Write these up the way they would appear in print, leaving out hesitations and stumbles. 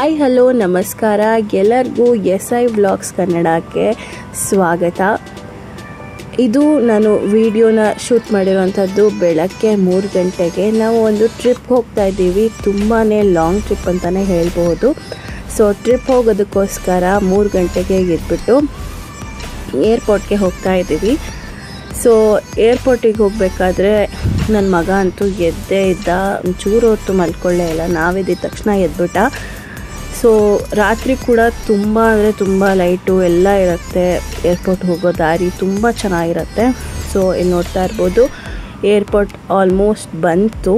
Hi hello ನಮಸ್ಕಾರ ಎಲ್ಲರಿಗೂ SI vlogs ಕನ್ನಡಕ್ಕೆ ಸ್ವಾಗತ. ಇದು ನಾನು ವಿಡಿಯೋನ ಶೂಟ್ ಮಾಡಿರುವಂಥದ್ದು ಬೆಳಗ್ಗೆ 3 ಗಂಟೆಗೆ. ನಾವು ಒಂದು ಟ್ರಿಪ್ ಹೋಗ್ತಾ ಇದ್ದೀವಿ, ತುಂಬಾ ಲಾಂಗ್ ಟ್ರಿಪ್ ಅಂತಲೇ ಹೇಳ್ಬೋದು. ಸೊ ಟ್ರಿಪ್ ಹೋಗೋದಕ್ಕೋಸ್ಕರ 3 ಗಂಟೆಗೆ ಎದ್ಬಿಟ್ಟು ಏರ್ಪೋರ್ಟ್ಗೆ ಹೋಗ್ತಾ ಇದ್ದೀವಿ. ಸೊ ಏರ್ಪೋರ್ಟಿಗೆ ಹೋಗಬೇಕಾದ್ರೆ ನನ್ನ ಮಗ ಅಂತೂ ಎದ್ದೇ ಇದ್ದ, ಒಂಚೂರು ಹೊತ್ತು ಮಲ್ಕೊಳ್ಳೇ ಇಲ್ಲ. ನಾವೆದ್ದ ತಕ್ಷಣ ಎದ್ಬಿಟ್ಟ. ಸೊ ರಾತ್ರಿ ಕೂಡ ತುಂಬ ಅಂದರೆ ತುಂಬ ಲೈಟು ಎಲ್ಲ ಇರುತ್ತೆ. ಏರ್ಪೋರ್ಟ್ ಹೋಗೋ ದಾರಿ ತುಂಬ ಚೆನ್ನಾಗಿರುತ್ತೆ. ಸೊ ಇಲ್ಲಿ ನೋಡ್ತಾ ಇರ್ಬೋದು, ಏರ್ಪೋರ್ಟ್ ಆಲ್ಮೋಸ್ಟ್ ಬಂತು.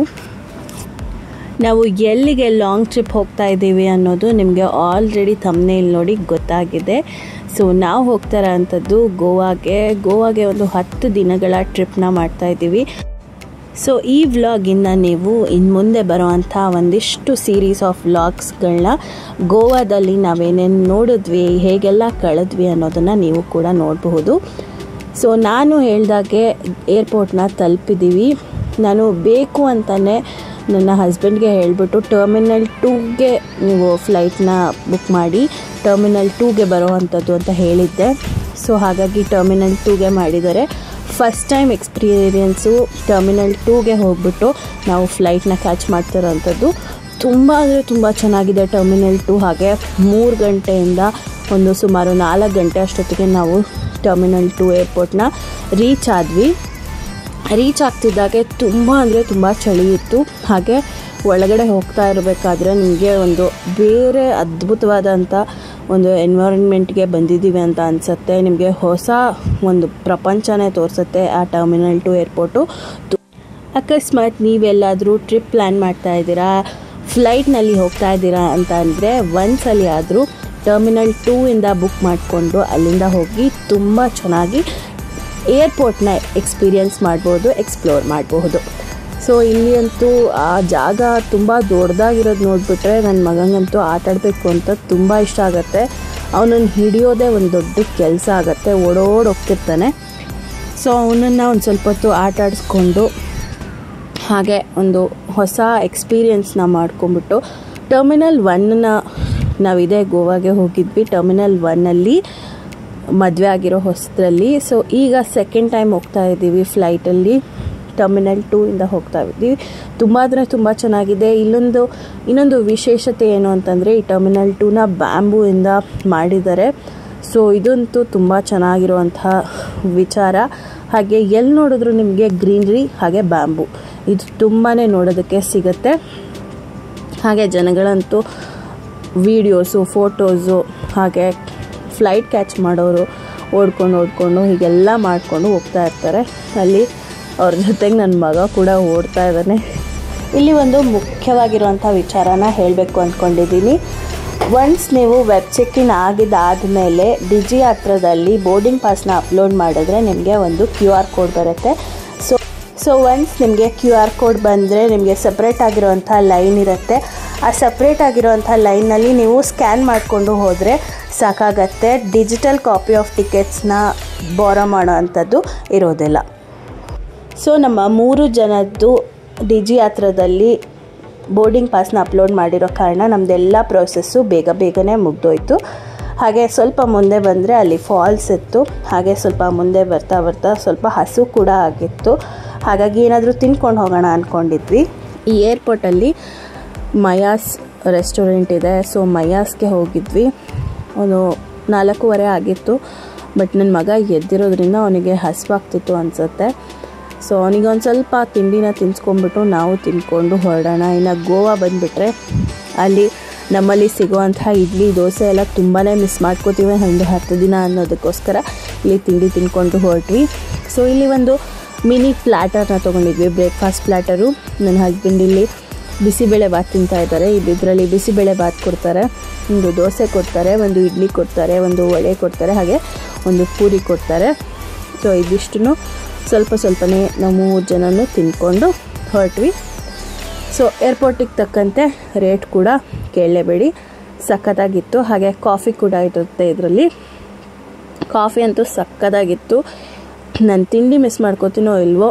ನಾವು ಎಲ್ಲಿಗೆ ಲಾಂಗ್ ಟ್ರಿಪ್ ಹೋಗ್ತಾ ಇದ್ದೀವಿ ಅನ್ನೋದು ನಿಮಗೆ ಆಲ್ರೆಡಿ ಥಂಬ್ನೇಲ್ ನೋಡಿ ಗೊತ್ತಾಗಿದೆ. ಸೊ ನಾವು ಹೋಗ್ತಾ ಇರೋಂಥದ್ದು ಗೋವಾಗೆ ಒಂದು 10 ದಿನಗಳ ಟ್ರಿಪ್ನ ಮಾಡ್ತಾ ಇದ್ದೀವಿ. ಸೊ ಈ ವ್ಲಾಗಿಂದ ನೀವು ಇನ್ನು ಮುಂದೆ ಬರೋವಂಥ ಒಂದಿಷ್ಟು ಸೀರೀಸ್ ಆಫ್ ವ್ಲಾಗ್ಸ್ಗಳನ್ನ ಗೋವಾದಲ್ಲಿ ನಾವೇನೇನು ನೋಡಿದ್ವಿ, ಹೇಗೆಲ್ಲ ಕಳೆದ್ವಿ ಅನ್ನೋದನ್ನು ನೀವು ಕೂಡ ನೋಡಬಹುದು. ಸೊ ನಾನು ಹೇಳಿದಾಗೆ ಏರ್ಪೋರ್ಟ್ನ ತಲುಪಿದ್ದೀವಿ. ನಾನು ಬೇಕು ಅಂತಲೇ ನನ್ನ ಹಸ್ಬೆಂಡ್ಗೆ ಹೇಳಿಬಿಟ್ಟು ಟರ್ಮಿನಲ್ 2ಗೆ ನೀವು ಫ್ಲೈಟ್ನ ಬುಕ್ ಮಾಡಿ ಟರ್ಮಿನಲ್ 2ಗೆ ಬರೋವಂಥದ್ದು ಅಂತ ಹೇಳಿದ್ದೆ. ಸೊ ಹಾಗಾಗಿ ಟರ್ಮಿನಲ್ 2ಗೆ ಮಾಡಿದ್ದಾರೆ. ಫಸ್ಟ್ ಟೈಮ್ ಎಕ್ಸ್ಪೀರಿಯೆನ್ಸು ಟರ್ಮಿನಲ್ 2ಗೆ ಹೋಗ್ಬಿಟ್ಟು ನಾವು ಫ್ಲೈಟ್ನ ಕ್ಯಾಚ್ ಮಾಡ್ತಿರೋವಂಥದ್ದು. ತುಂಬ ಅಂದರೆ ತುಂಬ ಚೆನ್ನಾಗಿದೆ ಟರ್ಮಿನಲ್ 2. ಹಾಗೆ 3 ಗಂಟೆಯಿಂದ ಒಂದು ಸುಮಾರು 4 ಗಂಟೆ ಅಷ್ಟೊತ್ತಿಗೆ ನಾವು ಟರ್ಮಿನಲ್ 2 ಏರ್ಪೋರ್ಟ್ನ ರೀಚ್ ಆದ್ವಿ. ರೀಚ್ ಆಗ್ತಿದ್ದಾಗೆ ತುಂಬ ಅಂದರೆ ತುಂಬ ಚಳಿ ಇತ್ತು. ಹಾಗೆ ಒಳಗಡೆ ಹೋಗ್ತಾ ಇರಬೇಕಾದ್ರೆ ನಿಮಗೆ ಒಂದು ಬೇರೆ ಅದ್ಭುತವಾದಂಥ ಒಂದು ಎನ್ವೈರನ್ಮೆಂಟ್ಗೆ ಬಂದಿದ್ದೀವಿ ಅಂತ ಅನಿಸುತ್ತೆ. ನಿಮಗೆ ಹೊಸ ಒಂದು ಪ್ರಪಂಚನೇ ತೋರಿಸುತ್ತೆ ಆ ಟರ್ಮಿನಲ್ 2 ಏರ್ಪೋರ್ಟು. ಅಕಸ್ಮಾತ್ ನೀವೆಲ್ಲಾದರೂ ಟ್ರಿಪ್ ಪ್ಲ್ಯಾನ್ ಮಾಡ್ತಾ ಇದ್ದೀರಾ, ಫ್ಲೈಟ್ನಲ್ಲಿ ಹೋಗ್ತಾ ಇದ್ದೀರಾ ಅಂತ ಅಂದರೆ ಒಂದ್ಸಲ ಆದರೂ ಟರ್ಮಿನಲ್ 2ಇಂದ ಬುಕ್ ಮಾಡಿಕೊಂಡು ಅಲ್ಲಿಂದ ಹೋಗಿ ತುಂಬ ಚೆನ್ನಾಗಿ ಏರ್ಪೋರ್ಟ್ನ ಎಕ್ಸ್ಪೀರಿಯೆನ್ಸ್ ಮಾಡ್ಬೋದು, ಎಕ್ಸ್ಪ್ಲೋರ್ ಮಾಡಬಹುದು. ಸೊ ಇಲ್ಲಿ ಅಂತೂ ಆ ಜಾಗ ತುಂಬ ದೊಡ್ಡದಾಗಿರೋದು ನೋಡಿಬಿಟ್ರೆ ನನ್ನ ಮಗನಿಗಂತೂ ಆಟಾಡಬೇಕು ಅಂತ ತುಂಬ ಇಷ್ಟ ಆಗುತ್ತೆ. ಅವನನ್ನು ಹಿಡಿಯೋದೇ ಒಂದು ದೊಡ್ಡ ಕೆಲಸ ಆಗುತ್ತೆ, ಓಡೋಗ್ತಿರ್ತಾನೆ. ಸೊ ಅವನನ್ನು ಒಂದು ಸ್ವಲ್ಪ ಹೊತ್ತು ಆಟ ಆಡಿಸ್ಕೊಂಡು ಹಾಗೆ ಒಂದು ಹೊಸ ಎಕ್ಸ್ಪೀರಿಯೆನ್ಸ್ನ ಮಾಡ್ಕೊಂಬಿಟ್ಟು ಟರ್ಮಿನಲ್ 1ನ ನಾವಿದೇ ಗೋವಾಗೆ ಹೋಗಿದ್ವಿ. ಟರ್ಮಿನಲ್ 1ಅಲ್ಲಿ ಮದುವೆ ಆಗಿರೋ ಹೊಸದ್ರಲ್ಲಿ. ಸೊ ಈಗ ಸೆಕೆಂಡ್ ಟೈಮ್ ಹೋಗ್ತಾ ಇದ್ದೀವಿ ಫ್ಲೈಟಲ್ಲಿ. ಟರ್ಮಿನಲ್ 2ಇಂದ ಹೋಗ್ತಾ ಇದ್ದೀವಿ. ತುಂಬ ಅಂದರೆ ತುಂಬ ಚೆನ್ನಾಗಿದೆ. ಇನ್ನೊಂದು ವಿಶೇಷತೆ ಏನು ಅಂತಂದರೆ ಈ ಟರ್ಮಿನಲ್ 2ನ ಬ್ಯಾಂಬೂಯಿಂದ ಮಾಡಿದ್ದಾರೆ. ಸೊ ಇದಂತೂ ತುಂಬ ಚೆನ್ನಾಗಿರುವಂತಹ ವಿಚಾರ. ಹಾಗೆ ಎಲ್ಲಿ ನೋಡಿದ್ರು ನಿಮಗೆ ಗ್ರೀನ್ರಿ ಹಾಗೆ ಬ್ಯಾಂಬೂ ಇದು ತುಂಬಾ ನೋಡೋದಕ್ಕೆ ಸಿಗುತ್ತೆ. ಹಾಗೆ ಜನಗಳಂತೂ ವಿಡಿಯೋಸು, ಫೋಟೋಸು, ಹಾಗೆ ಫ್ಲೈಟ್ ಕ್ಯಾಚ್ ಮಾಡೋರು ಓಡ್ಕೊಂಡು ಹೀಗೆಲ್ಲ ಮಾಡಿಕೊಂಡು ಹೋಗ್ತಾ ಇರ್ತಾರೆ. ಅಲ್ಲಿ ಅವ್ರ ಜೊತೆಗೆ ನನ್ನ ಮಗ ಕೂಡ ಓಡ್ತಾ ಇದ್ದಾನೆ. ಇಲ್ಲಿ ಒಂದು ಮುಖ್ಯವಾಗಿರುವಂಥ ವಿಚಾರನ ಹೇಳಬೇಕು ಅಂದ್ಕೊಂಡಿದ್ದೀನಿ. ಒನ್ಸ್ ನೀವು ವೆಬ್ ಚೆಕ್-ಇನ್ ಆಗಿದ್ದಾದಮೇಲೆ ಡಿಜಿಯಾತ್ರದಲ್ಲಿ ಬೋರ್ಡಿಂಗ್ ಪಾಸ್ನ ಅಪ್ಲೋಡ್ ಮಾಡಿದ್ರೆ ನಿಮಗೆ ಒಂದು QR ಕೋಡ್ ಬರುತ್ತೆ. ಸೊ ಒನ್ಸ್ ನಿಮಗೆ QR ಕೋಡ್ ಬಂದರೆ ನಿಮಗೆ ಸಪ್ರೇಟ್ ಆಗಿರುವಂಥ ಲೈನ್ ಇರುತ್ತೆ. ಆ ಸಪ್ರೇಟ್ ಆಗಿರುವಂಥ ಲೈನಲ್ಲಿ ನೀವು ಸ್ಕ್ಯಾನ್ ಮಾಡಿಕೊಂಡು ಹೋದರೆ ಸಾಕಾಗತ್ತೆ. ಡಿಜಿಟಲ್ ಕಾಪಿ ಆಫ್ ಟಿಕೆಟ್ಸ್ನ ಬಾರೋ ಮಾಡೋ ಅಂಥದ್ದು ಇರೋದಿಲ್ಲ. ಸೊ ನಮ್ಮ 3 ಜನದ್ದು ಡಿಜಿಯಾತ್ರದಲ್ಲಿ ಬೋರ್ಡಿಂಗ್ ಪಾಸ್ನ ಅಪ್ಲೋಡ್ ಮಾಡಿರೋ ಕಾರಣ ನಮ್ಮದೆಲ್ಲ ಪ್ರೋಸೆಸ್ಸು ಬೇಗನೆ ಮುಗ್ದೋಯ್ತು. ಹಾಗೆ ಸ್ವಲ್ಪ ಮುಂದೆ ಬಂದರೆ ಅಲ್ಲಿ ಫಾಲ್ಸ್ ಇತ್ತು. ಹಾಗೆ ಸ್ವಲ್ಪ ಮುಂದೆ ಬರ್ತಾ ಸ್ವಲ್ಪ ಹಸು ಕೂಡ ಆಗಿತ್ತು. ಹಾಗಾಗಿ ಏನಾದರೂ ತಿನ್ಕೊಂಡು ಹೋಗೋಣ ಅಂದ್ಕೊಂಡಿದ್ವಿ. ಈ ಏರ್ಪೋರ್ಟಲ್ಲಿ ಮಯಾಸ್ ರೆಸ್ಟೋರೆಂಟ್ ಇದೆ. ಸೊ ಮಯಾಸ್ಗೆ ಹೋಗಿದ್ವಿ. ಒಂದು 4:15 ಆಗಿತ್ತು. ಬಟ್ ನನ್ನ ಮಗ ಎದ್ದಿರೋದ್ರಿಂದ ಅವನಿಗೆ ಹಸಿವಾಗ್ತಿತ್ತು ಅನಿಸುತ್ತೆ. ಸೊ ಅವನಿಗೆ ಒಂದು ಸ್ವಲ್ಪ ತಿಂಡಿನ ತಿನ್ಸ್ಕೊಂಡ್ಬಿಟ್ಟು ನಾವು ತಿನ್ಕೊಂಡು ಹೊರಡೋಣ. ಇನ್ನು ಗೋವಾ ಬಂದುಬಿಟ್ರೆ ಅಲ್ಲಿ ನಮ್ಮಲ್ಲಿ ಸಿಗುವಂಥ ಇಡ್ಲಿ, ದೋಸೆ ಎಲ್ಲ ತುಂಬಾ ಮಿಸ್ ಮಾಡ್ಕೋತೀವಿ. ಒಂದು 10 ದಿನ ಅನ್ನೋದಕ್ಕೋಸ್ಕರ ಇಲ್ಲಿ ತಿಂಡಿ ತಿನ್ಕೊಂಡು ಹೊರಟ್ವಿ. ಸೊ ಇಲ್ಲಿ ಒಂದು ಮಿನಿ ಪ್ಲ್ಯಾಟರ್ನ ತೊಗೊಂಡಿದ್ವಿ, ಬ್ರೇಕ್ಫಾಸ್ಟ್ ಪ್ಲ್ಯಾಟರು. ನನ್ನ ಹಸ್ಬೆಂಡ್ ಇಲ್ಲಿ ಬಿಸಿಬೇಳೆ ಬಾತ್ ತಿಂತಾ ಇದ್ದಾರೆ. ಇದರಲ್ಲಿ ಬಿಸಿಬೇಳೆ ಬಾತ್ ಕೊಡ್ತಾರೆ, ಒಂದು ದೋಸೆ ಕೊಡ್ತಾರೆ, ಒಂದು ಇಡ್ಲಿ ಕೊಡ್ತಾರೆ, ಒಂದು ವಡೆ ಕೊಡ್ತಾರೆ, ಹಾಗೆ ಒಂದು ಪೂರಿ ಕೊಡ್ತಾರೆ. ಸೊ ಇದಿಷ್ಟು ಸ್ವಲ್ಪನೇ ನಾವು 3 ಜನನೂ ತಿನ್ಕೊಂಡು ಹೊರಟ್ವಿ. ಸೊ ಏರ್ಪೋರ್ಟಿಗೆ ತಕ್ಕಂತೆ ರೇಟ್ ಕೂಡ ಕೇಳಲೇಬೇಡಿ, ಸಕ್ಕತ್ತಾಗಿತ್ತು. ಹಾಗೆ ಕಾಫಿ ಕೂಡ ಇರುತ್ತೆ ಇದರಲ್ಲಿ. ಕಾಫಿ ಅಂತೂ ಸಕ್ಕತ್ತಾಗಿತ್ತು. ನಾನು ತಿಂಡಿ ಮಿಸ್ ಮಾಡ್ಕೋತೀನೋ ಇಲ್ವೋ,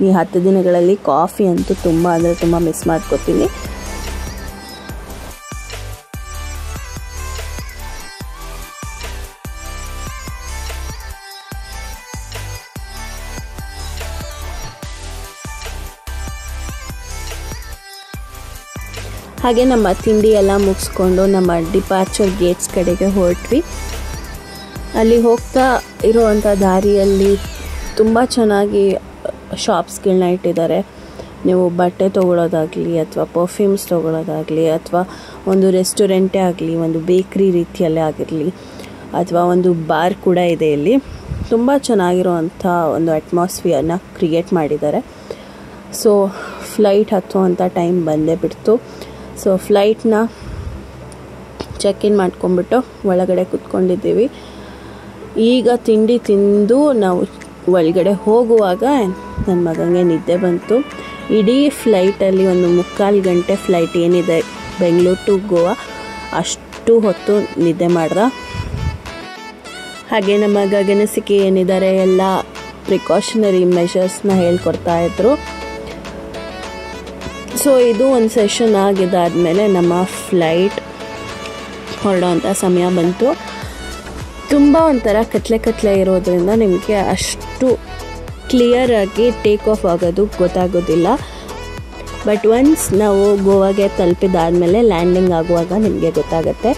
ಈ 10 ದಿನಗಳಲ್ಲಿ ಕಾಫಿ ಅಂತೂ ತುಂಬ ಅಂದರೆ ತುಂಬ ಮಿಸ್ ಮಾಡ್ಕೋತೀನಿ. ಹಾಗೆ ನಮ್ಮ ತಿಂಡಿ ಎಲ್ಲ ಮುಗಿಸ್ಕೊಂಡು ನಮ್ಮ ಡಿಪಾರ್ಚರ್ ಗೇಟ್ಸ್ ಕಡೆಗೆ ಹೊರಟ್ವಿ. ಅಲ್ಲಿ ಹೋಗ್ತಾ ಇರುವಂಥ ದಾರಿಯಲ್ಲಿ ತುಂಬ ಚೆನ್ನಾಗಿ ಶಾಪ್ಸ್ಗಳನ್ನ ಇಟ್ಟಿದ್ದಾರೆ. ನೀವು ಬಟ್ಟೆ ತೊಗೊಳ್ಳೋದಾಗಲಿ ಅಥವಾ ಪರ್ಫ್ಯೂಮ್ಸ್ ತೊಗೊಳ್ಳೋದಾಗಲಿ ಅಥವಾ ಒಂದು ರೆಸ್ಟೋರೆಂಟೇ ಆಗಲಿ, ಒಂದು ಬೇಕ್ರಿ ರೀತಿಯಲ್ಲೇ ಆಗಿರಲಿ ಅಥವಾ ಒಂದು ಬಾರ್ ಕೂಡ ಇದೆ. ಇಲ್ಲಿ ತುಂಬ ಚೆನ್ನಾಗಿರುವಂಥ ಒಂದು ಅಟ್ಮಾಸ್ಫಿಯರ್ನ ಕ್ರಿಯೇಟ್ ಮಾಡಿದ್ದಾರೆ. ಸೊ ಫ್ಲೈಟ್ ಹತ್ತುವಂಥ ಟೈಮ್ ಬಂದೇ ಬಿಡ್ತು. ಸೊ ಫ್ಲೈಟ್ನ ಚೆಕ್ ಇನ್ ಮಾಡ್ಕೊಂಬಿಟ್ಟು ಒಳಗಡೆ ಕೂತ್ಕೊಂಡಿದ್ದೀವಿ. ಈಗ ತಿಂಡಿ ತಿಂದು ನಾವು ಒಳಗಡೆ ಹೋಗುವಾಗ ನನ್ನ ಮಗನಿಗೆ ನಿದ್ದೆ ಬಂತು. ಇಡೀ ಫ್ಲೈಟಲ್ಲಿ ಒಂದು 3/4 ಗಂಟೆ ಫ್ಲೈಟ್ ಏನಿದೆ ಬೆಂಗಳೂರು ಟು ಗೋವಾ ಅಷ್ಟು ಹೊತ್ತು ನಿದ್ದೆ ಮಾಡ್ದ. ಹಾಗೆ ನಮ್ಮ ಗಗನಸಿಕೆ ಏನಿದ್ದಾರೆ ಎಲ್ಲ ಪ್ರಿಕಾಷನರಿ ಮೆಷರ್ಸ್ನ ಹೇಳ್ಕೊಡ್ತಾಯಿದ್ರು. ಸೊ ಇದು ಒಂದು ಸೆಷನ್ ಆಗಿದ್ದಾದಮೇಲೆ ನಮ್ಮ ಫ್ಲೈಟ್ ಹೊರಡೋವಂಥ ಸಮಯ ಬಂತು. ತುಂಬ ಒಂಥರ ಕತ್ಲೆ ಇರೋದ್ರಿಂದ ನಿಮಗೆ ಅಷ್ಟು ಕ್ಲಿಯರಾಗಿ ಟೇಕ್ ಆಫ್ ಆಗೋದು ಗೊತ್ತಾಗೋದಿಲ್ಲ. ಬಟ್ ಒನ್ಸ್ ನಾವು ಗೋವಾಗೆ ತಲುಪಿದಾದಮೇಲೆ ಲ್ಯಾಂಡಿಂಗ್ ಆಗುವಾಗ ನಿಮಗೆ ಗೊತ್ತಾಗುತ್ತೆ.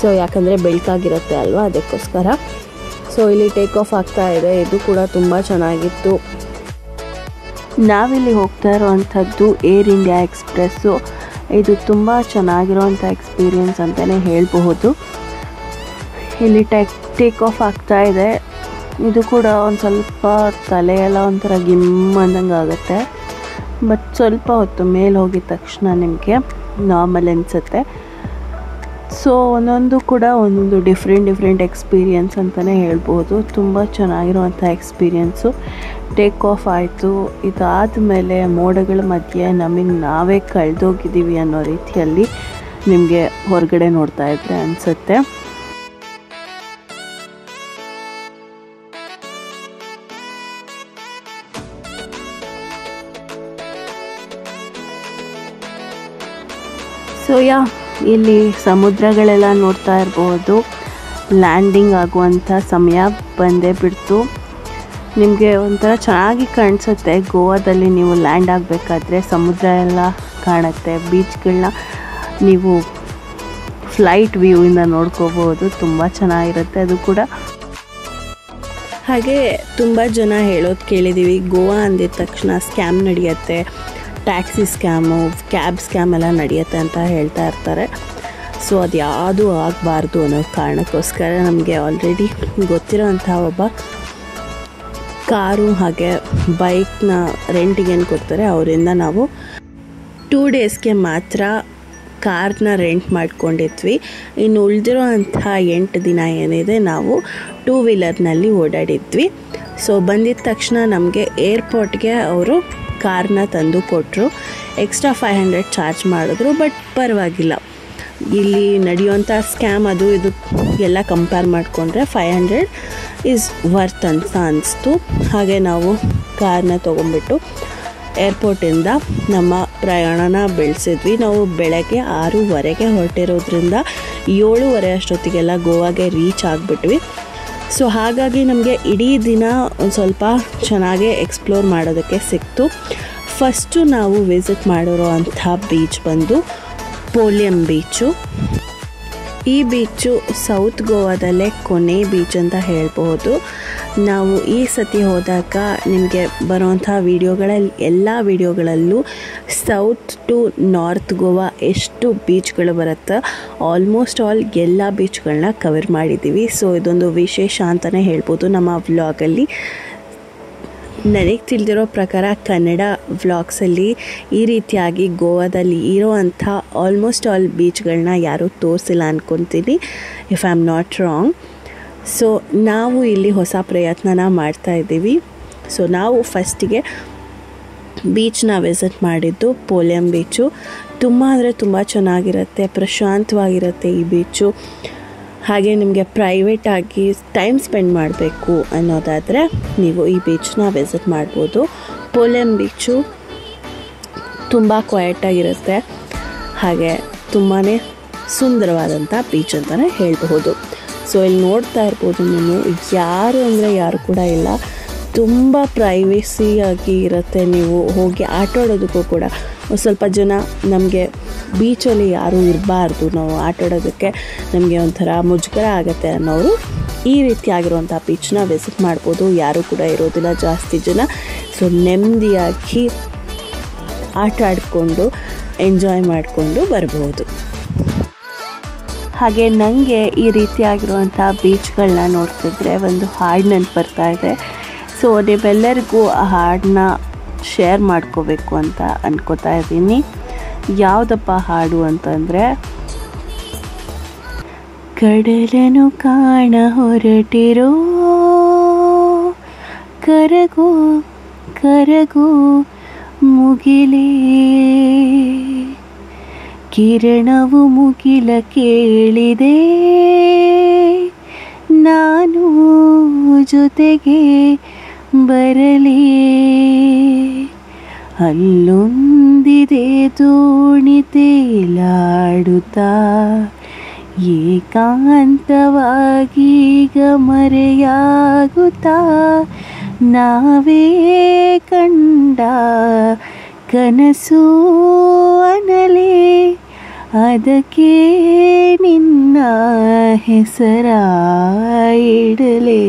ಸೊ ಯಾಕಂದರೆ ಬೆಳಕಾಗಿರುತ್ತೆ ಅಲ್ವಾ, ಅದಕ್ಕೋಸ್ಕರ. ಸೊ ಇಲ್ಲಿ ಟೇಕ್ ಆಫ್ ಆಗ್ತಾ ಇದೆ. ಇದು ಕೂಡ ತುಂಬ ಚೆನ್ನಾಗಿತ್ತು. ನಾವಿಲ್ಲಿ ಹೋಗ್ತಾ ಇರೋವಂಥದ್ದು ಏರ್ ಇಂಡಿಯಾ ಎಕ್ಸ್ಪ್ರೆಸ್ಸು. ಇದು ತುಂಬ ಚೆನ್ನಾಗಿರೋವಂಥ ಎಕ್ಸ್ಪೀರಿಯನ್ಸ್ ಅಂತಲೇ ಹೇಳಬಹುದು. ಇಲ್ಲಿ ಟೇಕ್ ಆಫ್ ಆಗ್ತಾ ಇದೆ. ಇದು ಕೂಡ ಒಂದು ಸ್ವಲ್ಪ ತಲೆಯೆಲ್ಲ ಒಂಥರ ಗಿಮ್ ಅಂದಂಗೆ ಆಗುತ್ತೆ. ಬಟ್ ಸ್ವಲ್ಪ ಹೊತ್ತು ಮೇಲೆ ಹೋಗಿದ ತಕ್ಷಣ ನಿಮಗೆ ನಾರ್ಮಲ್ ಅನಿಸುತ್ತೆ. ಸೊ ಒಂದೊಂದು ಕೂಡ ಒಂದೊಂದು ಡಿಫ್ರೆಂಟ್ ಎಕ್ಸ್ಪೀರಿಯನ್ಸ್ ಅಂತಲೇ ಹೇಳ್ಬೋದು. ತುಂಬ ಚೆನ್ನಾಗಿರುವಂಥ ಎಕ್ಸ್ಪೀರಿಯನ್ಸು. ಟೇಕ್ ಆಫ್ ಆಯಿತು. ಇದಾದಮೇಲೆ ಮೋಡಗಳ ಮಧ್ಯೆ ನಮಗೆ ನಾವೇ ಕಳೆದೋಗಿದ್ದೀವಿ ಅನ್ನೋ ರೀತಿಯಲ್ಲಿ ನಿಮಗೆ ಹೊರಗಡೆ ನೋಡ್ತಾ ಇದ್ರೆ ಅನಿಸುತ್ತೆ. ಸೊ ಇಲ್ಲಿ ಸಮುದ್ರಗಳೆಲ್ಲ ನೋಡ್ತಾ ಇರ್ಬೋದು. ಲ್ಯಾಂಡಿಂಗ್ ಆಗುವಂಥ ಸಮಯ ಬಂದೇ ಬಿಡ್ತು. ನಿಮಗೆ ಒಂಥರ ಚೆನ್ನಾಗಿ ಕಾಣಿಸುತ್ತೆ. ಗೋವಾದಲ್ಲಿ ನೀವು ಲ್ಯಾಂಡ್ ಆಗಬೇಕಾದ್ರೆ ಸಮುದ್ರ ಎಲ್ಲ ಕಾಣುತ್ತೆ. ಬೀಚ್ಗಳನ್ನ ನೀವು ಫ್ಲೈಟ್ ವ್ಯೂವಿಂದ ನೋಡ್ಕೋಬೋದು. ತುಂಬ ಚೆನ್ನಾಗಿರುತ್ತೆ ಅದು ಕೂಡ. ಹಾಗೆ ತುಂಬ ಜನ ಹೇಳೋದು ಕೇಳಿದ್ದೀವಿ, ಗೋವಾ ಅಂದಿದ ತಕ್ಷಣ ಸ್ಕ್ಯಾಮ್ ನಡೆಯುತ್ತೆ, ಟ್ಯಾಕ್ಸಿ ಸ್ಕ್ಯಾಮು, ಕ್ಯಾಬ್ ಸ್ಕ್ಯಾಮ್ ಎಲ್ಲ ನಡೆಯುತ್ತೆ ಅಂತ ಹೇಳ್ತಾ ಇರ್ತಾರೆ. ಸೊ ಅದು ಯಾವುದೂ ಆಗಬಾರ್ದು ಅನ್ನೋ ಕಾರಣಕ್ಕೋಸ್ಕರ ನಮಗೆ ಆಲ್ರೆಡಿ ಗೊತ್ತಿರೋಂಥ ಒಬ್ಬ ಕಾರು ಹಾಗೆ ಬೈಕ್ನ ರೆಂಟಿಗೆ ಏನು ಕೊಡ್ತಾರೆ ಅವರಿಂದ ನಾವು 2 ಡೇಸ್ಗೆ ಮಾತ್ರ ಕಾರ್ನ ರೆಂಟ್ ಮಾಡ್ಕೊಂಡಿದ್ವಿ. ಇನ್ನು ಉಳಿದಿರೋ ಅಂಥ 8 ದಿನ ಏನಿದೆ ನಾವು 2 ವೀಲರ್ನಲ್ಲಿ ಓಡಾಡಿದ್ವಿ. ಸೊ ಬಂದಿದ್ದ ತಕ್ಷಣ ನಮಗೆ ಏರ್ಪೋರ್ಟ್ಗೆ ಅವರು ಕಾರ್ನ ತಂದು ಕೊಟ್ಟರು. ಎಕ್ಸ್ಟ್ರಾ 500 ಚಾರ್ಜ್ ಮಾಡಿದ್ರು. ಬಟ್ ಪರವಾಗಿಲ್ಲ, ಇಲ್ಲಿ ನಡೆಯುವಂಥ ಸ್ಕ್ಯಾಮ್ ಅದು ಇದು ಎಲ್ಲ ಕಂಪೇರ್ ಮಾಡಿಕೊಂಡ್ರೆ 500 ಈಸ್ ವರ್ತ್ ಅಂತ ಅನಿಸ್ತು. ಹಾಗೆ ನಾವು ಕಾರ್ನ ತೊಗೊಂಡ್ಬಿಟ್ಟು ಏರ್ಪೋರ್ಟಿಂದ ನಮ್ಮ ಪ್ರಯಾಣನ ಬೆಳೆಸಿದ್ವಿ. ನಾವು ಬೆಳಗ್ಗೆ 6:30ಗೆ ಹೊರಟಿರೋದ್ರಿಂದ 7:30 ಅಷ್ಟೊತ್ತಿಗೆಲ್ಲ ಗೋವಾಗೆ ರೀಚ್ ಆಗಿಬಿಟ್ವಿ. ಸೊ ಹಾಗಾಗಿ ನಮಗೆ ಇಡೀ ದಿನ ಒಂದು ಸ್ವಲ್ಪ ಚೆನ್ನಾಗೇ ಎಕ್ಸ್ಪ್ಲೋರ್ ಮಾಡೋದಕ್ಕೆ ಸಿಕ್ತು. ಫಸ್ಟು ನಾವು ವಿಸಿಟ್ ಮಾಡಿರೋ ಅಂಥ ಬೀಚ್ ಬಂದು ಪೋಲಿಯಂ ಬೀಚು. ಈ ಬೀಚು ಸೌತ್ ಗೋವಾದಲ್ಲೇ ಕೊನೆ ಬೀಚ್ ಅಂತ ಹೇಳ್ಬೋದು. ನಾವು ಈ ಸತಿ ಹೋದಾಗ ನಿಮಗೆ ಬರೋವಂಥ ಎಲ್ಲ ವೀಡಿಯೋಗಳಲ್ಲೂ ಸೌತ್ ಟು ನಾರ್ತ್ ಗೋವಾ ಎಷ್ಟು ಬೀಚ್ಗಳು ಬರುತ್ತೆ ಆಲ್ಮೋಸ್ಟ್ ಆಲ್ ಎಲ್ಲ ಬೀಚ್ಗಳನ್ನ ಕವರ್ ಮಾಡಿದ್ದೀವಿ. ಸೊ ಇದೊಂದು ವಿಶೇಷ ಅಂತಲೇ ಹೇಳ್ಬೋದು ನಮ್ಮ ವ್ಲಾಗಲ್ಲಿ. ನನಗೆ ತಿಳಿದಿರೋ ಪ್ರಕಾರ ಕನ್ನಡ ವ್ಲಾಗ್ಸಲ್ಲಿ ಈ ರೀತಿಯಾಗಿ ಗೋವಾದಲ್ಲಿ ಇರೋವಂಥ ಆಲ್ಮೋಸ್ಟ್ ಆಲ್ ಬೀಚ್ಗಳನ್ನ ಯಾರೂ ತೋರಿಸಿಲ್ಲ ಅಂದ್ಕೊತೀನಿ, if I am not wrong. So ನಾವು ಇಲ್ಲಿ ಹೊಸ ಪ್ರಯತ್ನನ ಮಾಡ್ತಾಯಿದ್ದೀವಿ. ಸೊ ನಾವು ಫಸ್ಟಿಗೆ ಬೀಚ್ನ ವಿಸಿಟ್ ಮಾಡಿದ್ದು ಪೋಲಿಯಂ ಬೀಚು. ತುಂಬ ಅಂದರೆ ತುಂಬ ಚೆನ್ನಾಗಿರುತ್ತೆ, ಪ್ರಶಾಂತವಾಗಿರುತ್ತೆ ಈ ಬೀಚು. ಹಾಗೆ ನಿಮಗೆ ಪ್ರೈವೇಟಾಗಿ ಟೈಮ್ ಸ್ಪೆಂಡ್ ಮಾಡಬೇಕು ಅನ್ನೋದಾದರೆ ನೀವು ಈ ಬೀಚನ್ನ ವಿಸಿಟ್ ಮಾಡ್ಬೋದು. ಪೋಲಿಯಂ ಬೀಚು ತುಂಬ ಕ್ವಯಟಾಗಿರುತ್ತೆ, ಹಾಗೆ ತುಂಬಾ ಸುಂದರವಾದಂಥ ಬೀಚ್ ಅಂತಲೇ ಹೇಳಬಹುದು. ಸೊ ಇಲ್ಲಿ ನೋಡ್ತಾ ಇರ್ಬೋದು ನೀವು, ಯಾರು ಅಂದರೆ ಯಾರು ಕೂಡ ಇಲ್ಲ, ತುಂಬ ಪ್ರೈವೇಸಿಯಾಗಿ ಇರುತ್ತೆ. ನೀವು ಹೋಗಿ ಆಟ ಆಡೋದಕ್ಕೂ ಕೂಡ ಸ್ವಲ್ಪ ಜನ ನಮಗೆ ಬೀಚಲ್ಲಿ ಯಾರೂ ಇರಬಾರ್ದು, ನಾವು ಆಟ ಆಡೋದಕ್ಕೆ ನಮಗೆ ಒಂಥರ ಮುಜುಗರ ಆಗುತ್ತೆ ಅನ್ನೋರು ಈ ರೀತಿಯಾಗಿರುವಂಥ ಬೀಚನ್ನ ವಿಸಿಟ್ ಮಾಡ್ಬೋದು. ಯಾರೂ ಕೂಡ ಇರೋದಿಲ್ಲ ಜಾಸ್ತಿ ಜನ. ಸೊ ನೆಮ್ಮದಿಯಾಗಿ ಆಟ ಆಡಿಕೊಂಡು ಎಂಜಾಯ್ ಮಾಡಿಕೊಂಡು ಬರ್ಬೋದು. ಹಾಗೆ ನನಗೆ ಈ ರೀತಿಯಾಗಿರುವಂಥ ಬೀಚ್ಗಳನ್ನ ನೋಡ್ತಿದ್ರೆ ಒಂದು ಹಾಡು ನೆನಪು ಬರ್ತಾ ಇದೆ. ಸೊ ನೀವೆಲ್ಲರಿಗೂ ಆ ಹಾಡನ್ನ ಶೇರ್ ಮಾಡ್ಕೋಬೇಕು ಅಂತ ಅನ್ಕೋತಾ ಇದ್ದೀನಿ. ಯಾವುದಪ್ಪ ಹಾಡು ಅಂತಂದರೆ, ಕಡಲನು ಕಾಣ ಹೊರಟಿರೋ ಕರಗೋ ಕರಗೋ ಮುಗಿಲೇ, ಕಿರಣವು ಮುಗಿಲ ಕೇಳಿದೆ ನಾನು ಜೊತೆಗೆ ಬರಲಿ, ಅಲ್ಲೊಂದಿದೆ ದೋಣಿ ತೇಲಾಡುತ್ತಾ ಏಕಾಂತವಾಗೀಗ ಮರೆಯಾಗುತ್ತಾ, ನಾವೇ ಕಂಡ ಕನಸು ಅನಲೇ ಅದಕ್ಕೆ ನಿನ್ನ ಹೆಸರ ಇಡಲೇ.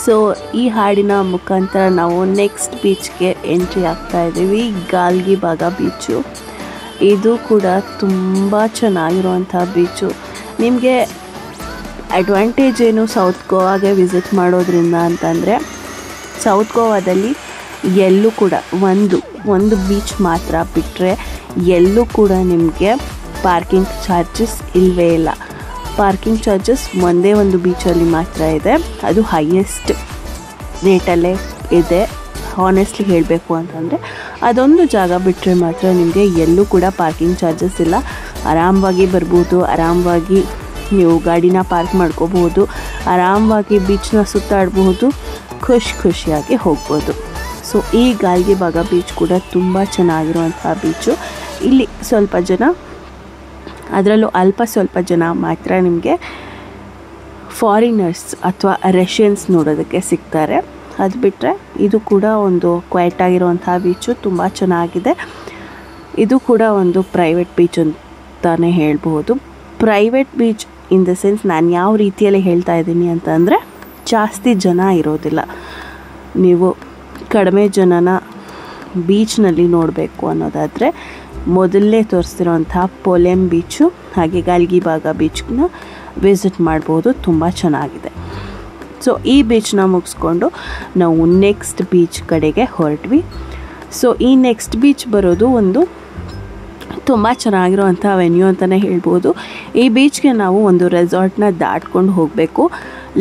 ಸೊ ಈ ಹಾಡಿನ ಮುಖಾಂತರ ನಾವು ನೆಕ್ಸ್ಟ್ ಬೀಚ್ಗೆ ಎಂಟ್ರಿ ಆಗ್ತಾ ಇದ್ದೀವಿ. ಗಾಲ್ಗಿಬಾಗ ಬೀಚು. ಇದು ಕೂಡ ತುಂಬ ಚೆನ್ನಾಗಿರುವಂಥ ಬೀಚು. ನಿಮಗೆ ಅಡ್ವಾಂಟೇಜ್ ಏನು ಸೌತ್ ಗೋವಾಗೆ ವಿಸಿಟ್ ಮಾಡೋದ್ರಿಂದ ಅಂತಂದರೆ, ಸೌತ್ ಗೋವಾದಲ್ಲಿ ಎಲ್ಲೂ ಕೂಡ ಒಂದು ಬೀಚ್ ಮಾತ್ರ ಬಿಟ್ಟರೆ ಎಲ್ಲೂ ಕೂಡ ನಿಮಗೆ ಪಾರ್ಕಿಂಗ್ ಚಾರ್ಜಸ್ ಇಲ್ಲವೇ ಇಲ್ಲ. ಪಾರ್ಕಿಂಗ್ ಚಾರ್ಜಸ್ ಒಂದೇ ಒಂದು ಬೀಚಲ್ಲಿ ಮಾತ್ರ ಇದೆ, ಅದು ಹೈಯೆಸ್ಟ್ ರೇಟಲ್ಲೇ ಇದೆ. ಹಾನೆಸ್ಟ್ಲಿ ಹೇಳಬೇಕು ಅಂತಂದರೆ ಅದೊಂದು ಜಾಗ ಬಿಟ್ಟರೆ ಮಾತ್ರ ನಿಮಗೆ ಎಲ್ಲೂ ಕೂಡ ಪಾರ್ಕಿಂಗ್ ಚಾರ್ಜಸ್ ಇಲ್ಲ. ಆರಾಮವಾಗಿ ಬರ್ಬೋದು, ಆರಾಮವಾಗಿ ನೀವು ಗಾಡಿನ ಪಾರ್ಕ್ ಮಾಡ್ಕೋಬಹುದು, ಆರಾಮವಾಗಿ ಬೀಚ್ನ ಸುತ್ತಾಡಬಹುದು, ಖುಷಿಯಾಗಿ ಹೋಗ್ಬೋದು. ಸೊ ಈ ಗಾಲ್ಗಿಬಾಗ ಬೀಚ್ ಕೂಡ ತುಂಬ ಚೆನ್ನಾಗಿರುವಂಥ ಬೀಚು. ಇಲ್ಲಿ ಸ್ವಲ್ಪ ಜನ, ಅದರಲ್ಲೂ ಸ್ವಲ್ಪ ಜನ ಮಾತ್ರ ನಿಮಗೆ ಫಾರಿನರ್ಸ್ ಅಥವಾ ರಷ್ಯನ್ಸ್ ನೋಡೋದಕ್ಕೆ ಸಿಗ್ತಾರೆ. ಅದು ಬಿಟ್ಟರೆ ಇದು ಕೂಡ ಒಂದು ಕ್ವೈಟ್ ಆಗಿರುವಂಥ ಬೀಚು, ತುಂಬ ಚೆನ್ನಾಗಿದೆ. ಇದು ಕೂಡ ಒಂದು ಪ್ರೈವೇಟ್ ಬೀಚ್ ಅಂತಲೇ ಹೇಳ್ಬೋದು. Private beach in the sense ನಾನು ಯಾವ ರೀತಿಯಲ್ಲಿ ಹೇಳ್ತಾ ಇದ್ದೀನಿ ಅಂತಂದರೆ, ಜಾಸ್ತಿ ಜನ ಇರೋದಿಲ್ಲ. ನೀವು ಕಡಿಮೆ ಜನನ ಬೀಚ್ನಲ್ಲಿ ನೋಡಬೇಕು ಅನ್ನೋದಾದರೆ ಮೊದಲೇ ತೋರಿಸ್ತಿರೋಂಥ ಪೋಲೆಮ್ ಬೀಚು ಹಾಗೆ ಗಾಲ್ಗಿಬಾಗ ಬೀಚ್ನ ವಿಸಿಟ್ ಮಾಡ್ಬೋದು, ತುಂಬ ಚೆನ್ನಾಗಿದೆ. ಸೊ ಈ ಬೀಚ್ನ ಮುಗಿಸ್ಕೊಂಡು ನಾವು ನೆಕ್ಸ್ಟ್ ಬೀಚ್ ಕಡೆಗೆ ಹೊರಟ್ವಿ. ಸೊ ಈ ನೆಕ್ಸ್ಟ್ ಬೀಚ್ ಬರೋದು ಒಂದು ತುಂಬ ಚೆನ್ನಾಗಿರೋವಂಥ ವೆನ್ಯೂ ಅಂತಲೇ ಹೇಳ್ಬೋದು. ಈ ಬೀಚ್ಗೆ ನಾವು ಒಂದು ರೆಸಾರ್ಟ್ನ ದಾಟ್ಕೊಂಡು ಹೋಗಬೇಕು.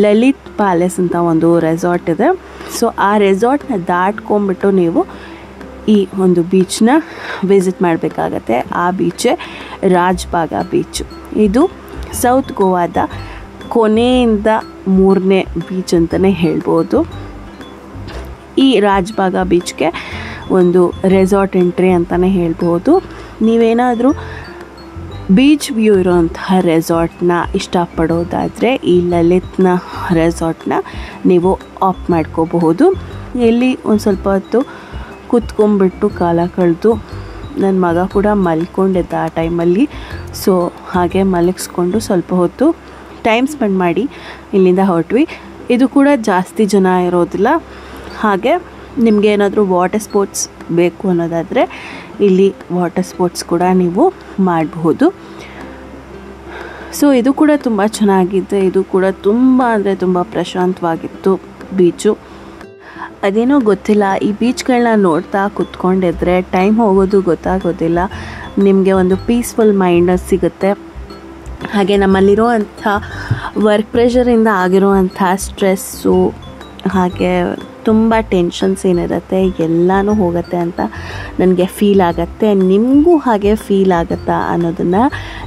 ಲಲಿತ್ ಪ್ಯಾಲೇಸ್ ಅಂತ ಒಂದು ರೆಸಾರ್ಟ್ ಇದೆ. ಸೊ ಆ ರೆಸಾರ್ಟ್ನ ದಾಟ್ಕೊಂಡ್ಬಿಟ್ಟು ನೀವು ಈ ಒಂದು ಬೀಚ್ನ ವಿಸಿಟ್ ಮಾಡಬೇಕಾಗತ್ತೆ. ಆ ಬೀಚೇ ರಾಜ್ಬಾಗ ಬೀಚು. ಇದು ಸೌತ್ ಗೋವಾದ ಕೊನೆಯಿಂದ 3ನೇ ಬೀಚ್ ಅಂತಲೇ ಹೇಳ್ಬೋದು. ಈ ರಾಜ್ಬಾಗ ಬೀಚ್ಗೆ ಒಂದು ರೆಸಾರ್ಟ್ ಎಂಟ್ರಿ ಅಂತಲೇ ಹೇಳ್ಬೋದು. ನೀವೇನಾದರೂ ಬೀಚ್ ವ್ಯೂ ಇರೋಂತಹ ರೆಸಾರ್ಟ್ನ ಇಷ್ಟಪಡೋದಾದರೆ ಈ ಲಲಿತ್ನ ರೆಸಾರ್ಟ್ನ ನೀವು ಆಪ್ಟ್ ಮಾಡ್ಕೋಬಹುದು. ಇಲ್ಲಿ ಒಂದು ಸ್ವಲ್ಪ ಹೊತ್ತು ಕೂತ್ಕೊಂಡ್ಬಿಟ್ಟು ಕಾಲ ಕಳೆದು, ನನ್ನ ಮಗ ಕೂಡ ಮಲ್ಕೊಂಡಿದ್ದ ಆ ಟೈಮಲ್ಲಿ. ಸೊ ಹಾಗೆ ಮಲಗಿಸ್ಕೊಂಡು ಸ್ವಲ್ಪ ಹೊತ್ತು ಟೈಮ್ ಸ್ಪೆಂಡ್ ಮಾಡಿ ಇಲ್ಲಿಂದ ಹೊರಟ್ವಿ. ಇದು ಕೂಡ ಜಾಸ್ತಿ ಜನ ಇರೋದಿಲ್ಲ. ಹಾಗೆ ನಿಮಗೆ ಏನಾದರೂ ವಾಟರ್ ಸ್ಪೋರ್ಟ್ಸ್ ಬೇಕು ಅನ್ನೋದಾದರೆ ಇಲ್ಲಿ ವಾಟರ್ ಸ್ಪೋರ್ಟ್ಸ್ ಕೂಡ ನೀವು ಮಾಡಬಹುದು. ಸೊ ಇದು ಕೂಡ ತುಂಬ ಚೆನ್ನಾಗಿದೆ. ಇದು ಕೂಡ ತುಂಬ ಅಂದರೆ ತುಂಬ ಪ್ರಶಾಂತವಾಗಿತ್ತು ಬೀಚು. ಅದೇನೋ ಗೊತ್ತಿಲ್ಲ, ಈ ಬೀಚ್ಗಳನ್ನ ನೋಡ್ತಾ ಕೂತ್ಕೊಂಡಿದ್ರೆ ಟೈಮ್ ಹೋಗೋದು ಗೊತ್ತಾಗೋದಿಲ್ಲ. ನಿಮಗೆ ಒಂದು ಪೀಸ್ಫುಲ್ ಮೈಂಡ್ ಸಿಗುತ್ತೆ. ಹಾಗೆ ನಮ್ಮಲ್ಲಿರುವಂಥ ವರ್ಕ್ ಪ್ರೆಷರಿಂದ ಆಗಿರುವಂಥ ಸ್ಟ್ರೆಸ್ಸು ಹಾಗೆ ತುಂಬ ಟೆನ್ಷನ್ಸ್ ಏನಿರುತ್ತೆ ಎಲ್ಲನೂ ಹೋಗುತ್ತೆ ಅಂತ ನನಗೆ ಫೀಲ್ ಆಗುತ್ತೆ. ನಿಮಗೂ ಹಾಗೆ ಫೀಲ್ ಆಗುತ್ತಾ ಅನ್ನೋದನ್ನು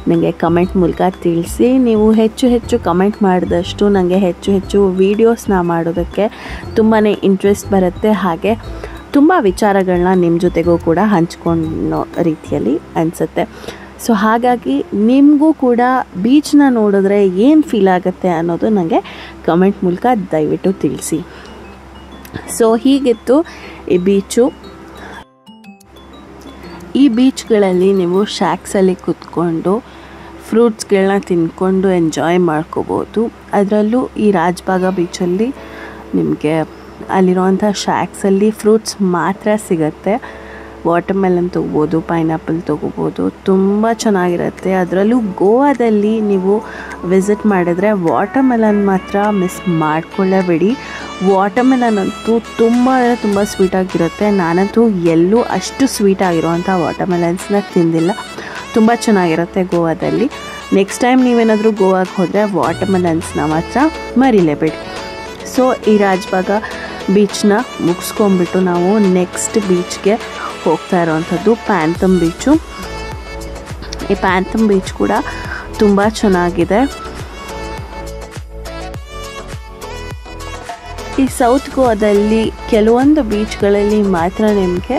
ನನಗೆ ಕಮೆಂಟ್ ಮೂಲಕ ತಿಳಿಸಿ. ನೀವು ಹೆಚ್ಚು ಕಮೆಂಟ್ ಮಾಡಿದಷ್ಟು ನನಗೆ ಹೆಚ್ಚು ವೀಡಿಯೋಸ್ನ ಮಾಡೋದಕ್ಕೆ ತುಂಬಾ ಇಂಟ್ರೆಸ್ಟ್ ಬರುತ್ತೆ. ಹಾಗೆ ತುಂಬ ವಿಚಾರಗಳನ್ನ ನಿಮ್ಮ ಜೊತೆಗೂ ಕೂಡ ಹಂಚ್ಕೊಳ್ಳೋ ರೀತಿಯಲ್ಲಿ ಅನಿಸುತ್ತೆ. ಸೊ ಹಾಗಾಗಿ ನಿಮಗೂ ಕೂಡ ಬೀಚ್ನ ನೋಡಿದ್ರೆ ಏನು ಫೀಲ್ ಆಗುತ್ತೆ ಅನ್ನೋದು ನನಗೆ ಕಮೆಂಟ್ ಮೂಲಕ ದಯವಿಟ್ಟು ತಿಳಿಸಿ. ಸೊ ಹೀಗಿತ್ತು ಈ ಬೀಚು. ಈ ಬೀಚ್ಗಳಲ್ಲಿ ನೀವು ಶಾಕ್ಸಲ್ಲಿ ಕೂತ್ಕೊಂಡು ಫ್ರೂಟ್ಸ್ಗಳನ್ನ ತಿನ್ಕೊಂಡು ಎಂಜಾಯ್ ಮಾಡ್ಕೋಬೋದು. ಅದರಲ್ಲೂ ಈ ರಾಜಭಾಗ ಬೀಚಲ್ಲಿ ನಿಮಗೆ ಅಲ್ಲಿರುವಂಥ ಶಾಕ್ಸಲ್ಲಿ ಫ್ರೂಟ್ಸ್ ಮಾತ್ರ ಸಿಗುತ್ತೆ. ವಾಟರ್ಮೆಲನ್ ತೊಗೋಬೋದು, ಪೈನಾಪಲ್ ತೊಗೋಬೋದು, ತುಂಬ ಚೆನ್ನಾಗಿರುತ್ತೆ. ಅದರಲ್ಲೂ ಗೋವಾದಲ್ಲಿ ನೀವು ವಿಸಿಟ್ ಮಾಡಿದ್ರೆ ವಾಟರ್ಮೆಲನ್ ಮಾತ್ರ ಮಿಸ್ ಮಾಡ್ಕೊಳ್ಳೇಬೇಡಿ. ವಾಟರ್ಮೆಲನ್ ಅಂತೂ ತುಂಬ ಸ್ವೀಟಾಗಿರುತ್ತೆ. ನಾನಂತೂ ಎಲ್ಲೂ ಅಷ್ಟು ಸ್ವೀಟಾಗಿರುವಂಥ ವಾಟರ್ಮೆಲನ್ಸ್ನ ತಿಂದಿಲ್ಲ. ತುಂಬ ಚೆನ್ನಾಗಿರುತ್ತೆ ಗೋವಾದಲ್ಲಿ. ನೆಕ್ಸ್ಟ್ ಟೈಮ್ ನೀವೇನಾದರೂ ಗೋವಾಗೆ ಹೋದರೆ ವಾಟರ್ಮೆಲನ್ಸ್ನ ಮಾತ್ರ ಮರಿಲೇಬೇಡಿ. ಸೊ ಈ ರಾಜಭಾಗ ಬೀಚ್ನ ಮುಗಿಸ್ಕೊಂಬಿಟ್ಟು ನಾವು ನೆಕ್ಸ್ಟ್ ಬೀಚ್ಗೆ ಹೋಗ್ತಾ ಇರೋವಂಥದ್ದು ಪ್ಯಾಂಥಮ್ ಬೀಚು. ಈ ಪ್ಯಾಂಥಮ್ ಬೀಚ್ ಕೂಡ ತುಂಬ ಚೆನ್ನಾಗಿದೆ. ಈ ಸೌತ್ ಗೋವಾದಲ್ಲಿ ಕೆಲವೊಂದು ಬೀಚ್ಗಳಲ್ಲಿ ಮಾತ್ರ ನಿಮಗೆ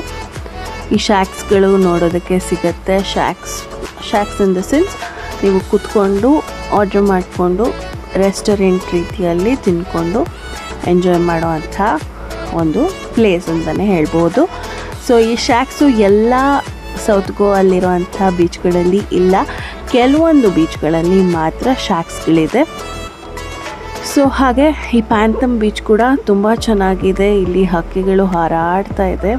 ಈ ಶಾಕ್ಸ್ಗಳು ನೋಡೋದಕ್ಕೆ ಸಿಗುತ್ತೆ. ಶಾಕ್ಸ್ ಇನ್ ದ ಸೆನ್ಸ್ ನೀವು ಕೂತ್ಕೊಂಡು ಆರ್ಡ್ರ್ ಮಾಡಿಕೊಂಡು ರೆಸ್ಟೋರೆಂಟ್ ರೀತಿಯಲ್ಲಿ ತಿನ್ಕೊಂಡು ಎಂಜಾಯ್ ಮಾಡೋವಂಥ ಒಂದು ಪ್ಲೇಸ್ ಅಂತಲೇ ಹೇಳ್ಬೋದು. ಸೊ ಈ ಶಾಕ್ಸು ಎಲ್ಲ ಸೌತ್ ಗೋವಲ್ಲಿರುವಂಥ ಬೀಚ್ಗಳಲ್ಲಿ ಇಲ್ಲ, ಕೆಲವೊಂದು ಬೀಚ್ಗಳಲ್ಲಿ ಮಾತ್ರ ಶಾಕ್ಸ್ಗಳಿದೆ. ಸೊ ಹಾಗೆ ಈ ಪ್ಯಾಂಥಮ್ ಬೀಚ್ ಕೂಡ ತುಂಬ ಚೆನ್ನಾಗಿದೆ. ಇಲ್ಲಿ ಹಕ್ಕಿಗಳು ಹಾರಾಡ್ತಾ ಇದೆ.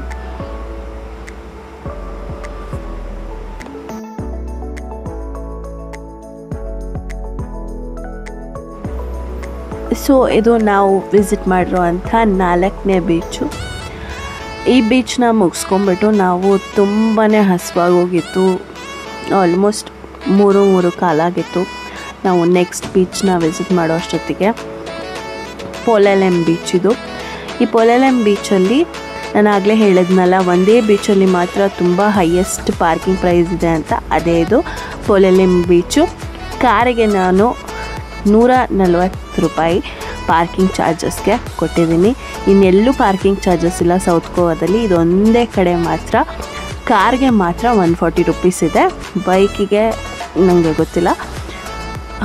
ಸೊ ಇದು ನಾವು ವಿಸಿಟ್ ಮಾಡಿರೋವಂಥ 4ನೇ ಬೀಚು. ಈ ಬೀಚನ್ನ ಮುಗಿಸ್ಕೊಂಬಿಟ್ಟು ನಾವು ತುಂಬಾ ಹಸಿವಾಗಿ ಹೋಗಿತ್ತು. ಆಲ್ಮೋಸ್ಟ್ 3 ಕಾಲಾಗಿತ್ತು. ನಾವು ನೆಕ್ಸ್ಟ್ ಬೀಚ್ನ ವಿಸಿಟ್ ಮಾಡೋ ಅಷ್ಟೊತ್ತಿಗೆ ಪೊಲೆಲೆಮ್ ಬೀಚ್ ಇದು. ಈ ಪೊಲೆಲೆಮ್ ಬೀಚಲ್ಲಿ ನಾನು ಆಗಲೇ ಹೇಳಿದ್ನಲ್ಲ, ಒಂದೇ ಬೀಚಲ್ಲಿ ಮಾತ್ರ ತುಂಬ ಹೈಯೆಸ್ಟ್ ಪಾರ್ಕಿಂಗ್ ಪ್ರೈಸ್ ಇದೆ ಅಂತ. ಅದೇ ಇದು ಪೊಲೆಲೆಮ್ ಬೀಚು. ಕಾರಿಗೆ ನಾನು 140 ರೂಪಾಯಿ ಪಾರ್ಕಿಂಗ್ ಚಾರ್ಜಸ್ಗೆ ಕೊಟ್ಟಿದ್ದೀನಿ. ಇನ್ನೆಲ್ಲೂ ಪಾರ್ಕಿಂಗ್ ಚಾರ್ಜಸ್ ಇಲ್ಲ ಸೌತ್ ಗೋವಾದಲ್ಲಿ. ಇದೊಂದೇ ಕಡೆ ಮಾತ್ರ ಕಾರ್ಗೆ ಮಾತ್ರ 140 ರೂಪೀಸ್ ಇದೆ, ಬೈಕಿಗೆ ನನಗೆ ಗೊತ್ತಿಲ್ಲ.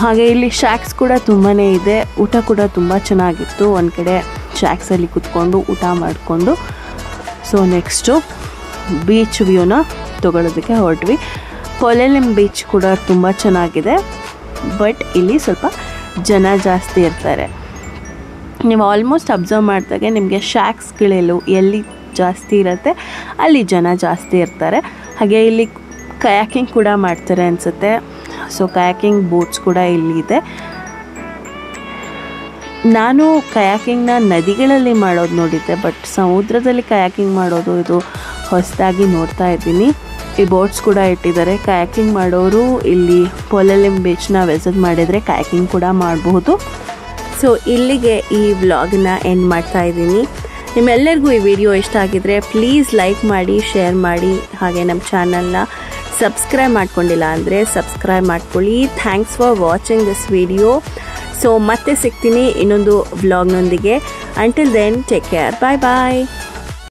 ಹಾಗೆ ಇಲ್ಲಿ ಶಾಕ್ಸ್ ಕೂಡ ತುಂಬಾ ಇದೆ. ಊಟ ಕೂಡ ತುಂಬ ಚೆನ್ನಾಗಿತ್ತು. ಒಂದು ಕಡೆ ಶಾಕ್ಸಲ್ಲಿ ಕೂತ್ಕೊಂಡು ಊಟ ಮಾಡಿಕೊಂಡು ಸೊ ನೆಕ್ಸ್ಟು ಬೀಚ್ ವ್ಯೂನ ತೊಗೊಳೋದಕ್ಕೆ ಹೊರಟ್ವಿ. ಪೊಲೆಲೆಮ್ ಬೀಚ್ ಕೂಡ ತುಂಬ ಚೆನ್ನಾಗಿದೆ, ಬಟ್ ಇಲ್ಲಿ ಸ್ವಲ್ಪ ಜನ ಜಾಸ್ತಿ ಇರ್ತಾರೆ. ನೀವು ಆಲ್ಮೋಸ್ಟ್ ಅಬ್ಸರ್ವ್ ಮಾಡಿದಾಗೆ ನಿಮಗೆ ಶಾಕ್ಸ್ಗಳೆಲ್ಲೂ ಎಲ್ಲಿ ಜಾಸ್ತಿ ಇರುತ್ತೆ ಅಲ್ಲಿ ಜನ ಜಾಸ್ತಿ ಇರ್ತಾರೆ. ಹಾಗೆ ಇಲ್ಲಿ ಕಯಾಕಿಂಗ್ ಕೂಡ ಮಾಡ್ತಾರೆ ಅನಿಸುತ್ತೆ. ಸೊ ಕಯಾಕಿಂಗ್ ಬೋಟ್ಸ್ ಕೂಡ ಇಲ್ಲಿ ಇದೆ. ನಾನು ಕಯಾಕಿಂಗ್ನ ನದಿಗಳಲ್ಲಿ ಮಾಡೋದು ನೋಡಿದ್ದೆ, ಬಟ್ ಸಮುದ್ರದಲ್ಲಿ ಕಯಾಕಿಂಗ್ ಮಾಡೋದು ಇದು ಹೊಸದಾಗಿ ನೋಡ್ತಾ ಇದ್ದೀನಿ. ಈ ಬೋಟ್ಸ್ ಕೂಡ ಇಟ್ಟಿದ್ದಾರೆ. ಕಯಾಕಿಂಗ್ ಮಾಡೋರು ಇಲ್ಲಿ ಪೊಲೆಲೆಮ್ ಬೀಚ್ನ ವಿಸಿಟ್ ಮಾಡಿದರೆ ಕಯಾಕಿಂಗ್ ಕೂಡ ಮಾಡಬಹುದು. ಸೊ ಇಲ್ಲಿಗೆ ಈ ವ್ಲಾಗ್ನ ಎಂಡ್ ಮಾಡ್ತಾ ಇದ್ದೀನಿ. ನಿಮ್ಮೆಲ್ಲರಿಗೂ ಈ ವಿಡಿಯೋ ಇಷ್ಟ ಆಗಿದ್ರೆ ಪ್ಲೀಸ್ ಲೈಕ್ ಮಾಡಿ, ಶೇರ್ ಮಾಡಿ. ಹಾಗೆ ನಮ್ಮ ಚಾನಲ್ನ ಸಬ್ಸ್ಕ್ರೈಬ್ ಮಾಡ್ಕೊಂಡಿಲ್ಲ ಅಂದರೆ ಸಬ್ಸ್ಕ್ರೈಬ್ ಮಾಡ್ಕೊಳ್ಳಿ. Thanks for watching this video. So ಮತ್ತೆ ಸಿಗ್ತೀನಿ ಇನ್ನೊಂದು ವ್ಲಾಗ್ನೊಂದಿಗೆ. Until then take care. Bye ಬಾಯ್.